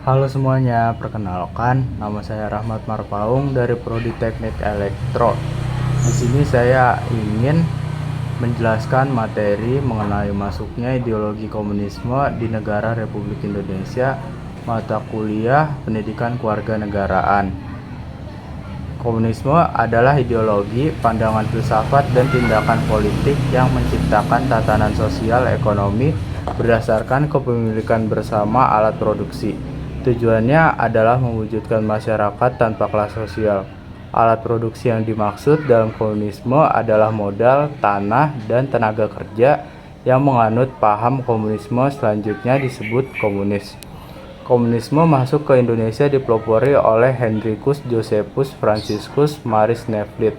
Halo semuanya, perkenalkan nama saya Rahmat Marpaung dari Prodi Teknik Elektro. Di sini saya ingin menjelaskan materi mengenai masuknya ideologi komunisme di negara Republik Indonesia, mata kuliah Pendidikan Kewarganegaraan. Komunisme adalah ideologi, pandangan filsafat, dan tindakan politik yang menciptakan tatanan sosial ekonomi berdasarkan kepemilikan bersama alat produksi. Tujuannya adalah mewujudkan masyarakat tanpa kelas sosial. Alat produksi yang dimaksud dalam komunisme adalah modal, tanah, dan tenaga kerja yang menganut paham komunisme selanjutnya disebut komunis. Komunisme masuk ke Indonesia dipelopori oleh Hendrikus Josephus Franciscus Maris Nevliet.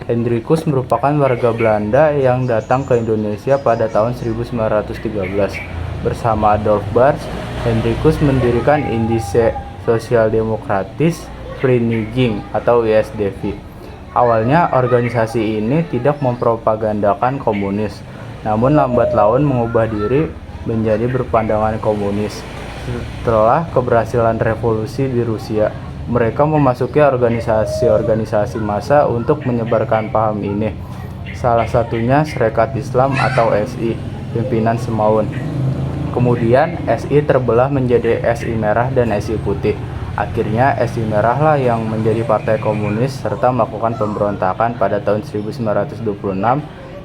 Hendrikus merupakan warga Belanda yang datang ke Indonesia pada tahun 1913. Bersama Adolf Bars, Hendrikus mendirikan Indische Sociaal-Democratische Vereniging atau ISDV. Awalnya organisasi ini tidak mempropagandakan komunis, namun lambat laun mengubah diri menjadi berpandangan komunis. Setelah keberhasilan revolusi di Rusia, mereka memasuki organisasi-organisasi massa untuk menyebarkan paham ini. Salah satunya Serikat Islam atau SI, pimpinan Semaun. Kemudian SI terbelah menjadi SI Merah dan SI Putih. Akhirnya SI Merah lah yang menjadi partai komunis serta melakukan pemberontakan pada tahun 1926,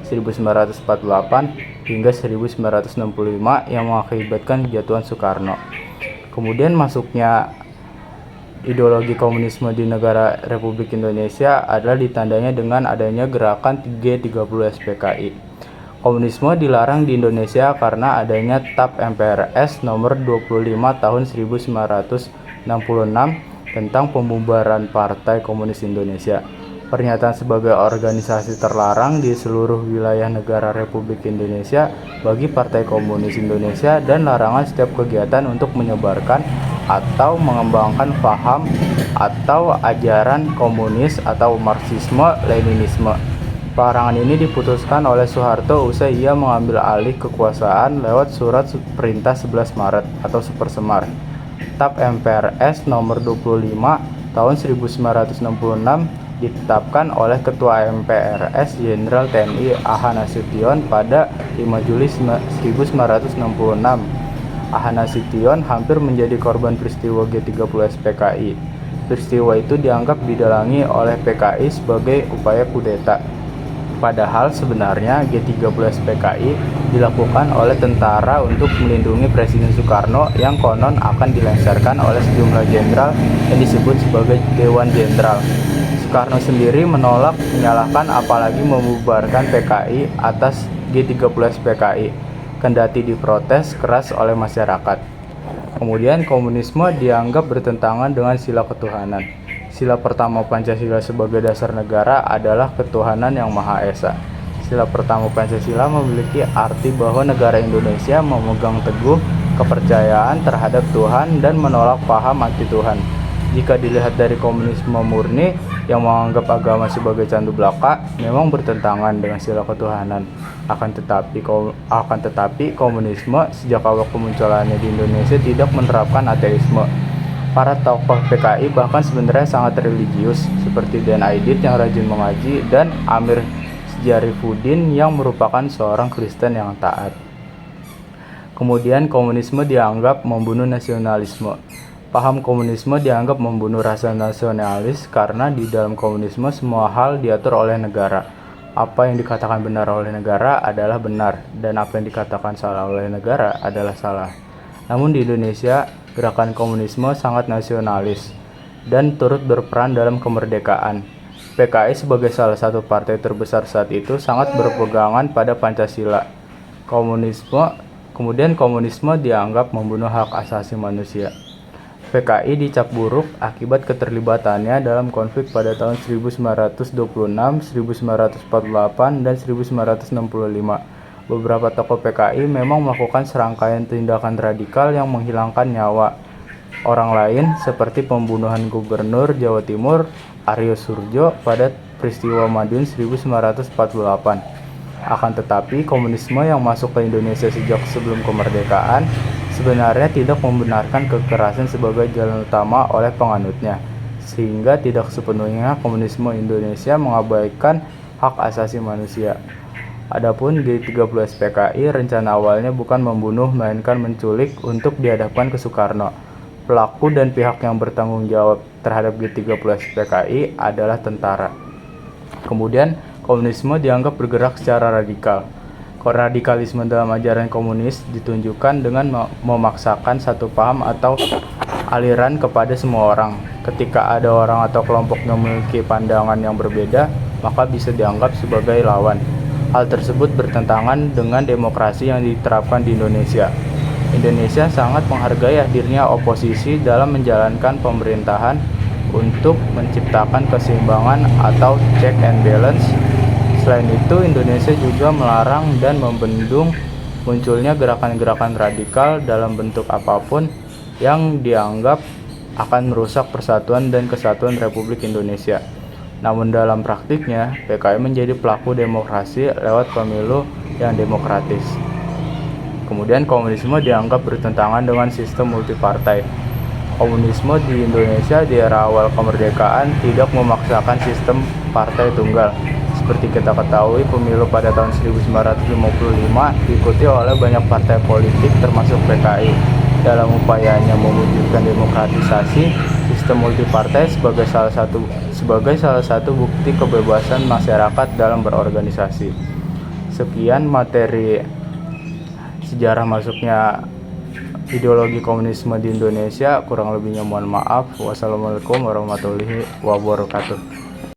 1948 hingga 1965 yang mengakibatkan kejatuhan Soekarno. Kemudian masuknya ideologi komunisme di negara Republik Indonesia adalah ditandanya dengan adanya gerakan G30 SPKI. Komunisme dilarang di Indonesia karena adanya TAP MPRS nomor 25 tahun 1966 tentang pembubaran Partai Komunis Indonesia. Pernyataan sebagai organisasi terlarang di seluruh wilayah negara Republik Indonesia bagi Partai Komunis Indonesia dan larangan setiap kegiatan untuk menyebarkan atau mengembangkan paham atau ajaran komunis atau Marxisme-Leninisme. Larangan ini diputuskan oleh Soeharto usai ia mengambil alih kekuasaan lewat surat perintah 11 Maret atau Supersemar. TAP MPRS nomor 25 tahun 1966 ditetapkan oleh Ketua MPRS Jenderal TNI A.H. Nasution pada 5 Juli 1966. A.H. Nasution hampir menjadi korban peristiwa G30 SPKI. Peristiwa itu dianggap didalangi oleh PKI sebagai upaya kudeta. Padahal sebenarnya G30 SPKI dilakukan oleh tentara untuk melindungi Presiden Soekarno yang konon akan dilengsarkan oleh sejumlah jenderal yang disebut sebagai Dewan Jenderal. Soekarno sendiri menolak, menyalahkan apalagi membubarkan PKI atas G30 SPKI, kendati diprotes keras oleh masyarakat. Kemudian komunisme dianggap bertentangan dengan sila ketuhanan. Sila pertama Pancasila sebagai dasar negara adalah ketuhanan yang Maha Esa. Sila pertama Pancasila memiliki arti bahwa negara Indonesia memegang teguh kepercayaan terhadap Tuhan dan menolak paham anti Tuhan. Jika dilihat dari komunisme murni yang menganggap agama sebagai candu belaka, memang bertentangan dengan sila ketuhanan. Akan tetapi komunisme sejak awal kemunculannya di Indonesia tidak menerapkan ateisme. Para tokoh PKI bahkan sebenarnya sangat religius, seperti Den Aidit yang rajin mengaji dan Amir Syarifuddin yang merupakan seorang Kristen yang taat. Kemudian komunisme dianggap membunuh nasionalisme. Paham komunisme dianggap membunuh rasa nasionalis karena di dalam komunisme semua hal diatur oleh negara. Apa yang dikatakan benar oleh negara adalah benar, dan apa yang dikatakan salah oleh negara adalah salah. Namun di Indonesia, gerakan komunisme sangat nasionalis dan turut berperan dalam kemerdekaan. PKI sebagai salah satu partai terbesar saat itu sangat berpegangan pada Pancasila. Kemudian komunisme dianggap membunuh hak asasi manusia. PKI dicap buruk akibat keterlibatannya dalam konflik pada tahun 1926, 1948, dan 1965. Beberapa tokoh PKI memang melakukan serangkaian tindakan radikal yang menghilangkan nyawa orang lain seperti pembunuhan Gubernur Jawa Timur Aryo Surjo pada peristiwa Madiun 1948. Akan tetapi komunisme yang masuk ke Indonesia sejak sebelum kemerdekaan sebenarnya tidak membenarkan kekerasan sebagai jalan utama oleh penganutnya, sehingga tidak sepenuhnya komunisme Indonesia mengabaikan hak asasi manusia. Adapun G30S PKI, rencana awalnya bukan membunuh melainkan menculik untuk dihadapkan ke Soekarno. Pelaku dan pihak yang bertanggung jawab terhadap G30S PKI adalah tentara. Kemudian, komunisme dianggap bergerak secara radikal. Radikalisme dalam ajaran komunis ditunjukkan dengan memaksakan satu paham atau aliran kepada semua orang. Ketika ada orang atau kelompok yang memiliki pandangan yang berbeda, maka bisa dianggap sebagai lawan. Hal tersebut bertentangan dengan demokrasi yang diterapkan di Indonesia. Indonesia sangat menghargai hadirnya oposisi dalam menjalankan pemerintahan untuk menciptakan keseimbangan atau check and balance. Selain itu, Indonesia juga melarang dan membendung munculnya gerakan-gerakan radikal dalam bentuk apapun yang dianggap akan merusak persatuan dan kesatuan Republik Indonesia. Namun dalam praktiknya, PKI menjadi pelaku demokrasi lewat pemilu yang demokratis. Kemudian komunisme dianggap bertentangan dengan sistem multipartai. Komunisme di Indonesia di era awal kemerdekaan tidak memaksakan sistem partai tunggal. Seperti kita ketahui, pemilu pada tahun 1955 diikuti oleh banyak partai politik termasuk PKI. Dalam upayanya mewujudkan demokratisasi, sistem multipartai sebagai salah satu bukti kebebasan masyarakat dalam berorganisasi. Sekian materi sejarah masuknya ideologi komunisme di Indonesia. Kurang lebihnya mohon maaf. Wassalamualaikum warahmatullahi wabarakatuh.